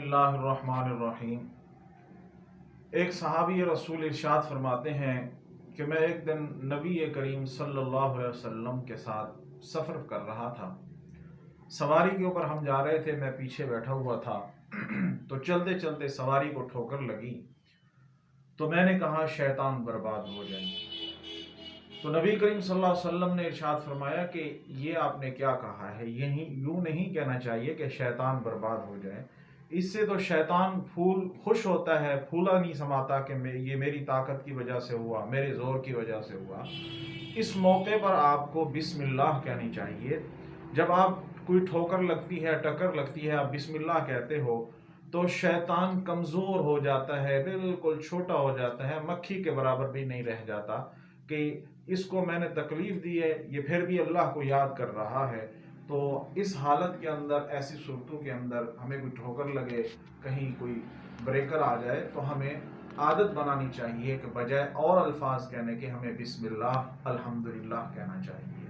बिस्मिल्लाहिर्रहमानिर्रहीम। एक सहाबी रसूल इरशाद फरमाते हैं कि मैं एक दिन नबी करीम सल्लल्लाहु अलैहि वसल्लम के साथ सफ़र कर रहा था। सवारी के ऊपर हम जा रहे थे, मैं पीछे बैठा हुआ था। तो चलते चलते सवारी को ठोकर लगी, तो मैंने कहा शैतान बर्बाद हो जाए। तो नबी करीम सल्लल्लाहु अलैहि वसल्लम ने इरशाद फरमाया कि ये आपने क्या कहा है, यही यूँ नहीं कहना चाहिए कि शैतान बर्बाद हो जाए। इससे तो शैतान खुश होता है, फूला नहीं समाता कि ये मेरी ताकत की वजह से हुआ, मेरे ज़ोर की वजह से हुआ। इस मौके पर आपको बिस्मिल्लाह कहनी चाहिए। जब आप कोई ठोकर लगती है, टक्कर लगती है, आप बिस्मिल्लाह कहते हो तो शैतान कमज़ोर हो जाता है, बिल्कुल छोटा हो जाता है, मक्खी के बराबर भी नहीं रह जाता कि इसको मैंने तकलीफ़ दी है, ये फिर भी अल्लाह को याद कर रहा है। तो इस हालत के अंदर, ऐसी सूरतों के अंदर हमें कोई ठोकर लगे, कहीं कोई ब्रेकर आ जाए, तो हमें आदत बनानी चाहिए कि बजाय और अल्फाज कहने के हमें बिस्मिल्लाह अल्हम्दुलिल्लाह कहना चाहिए।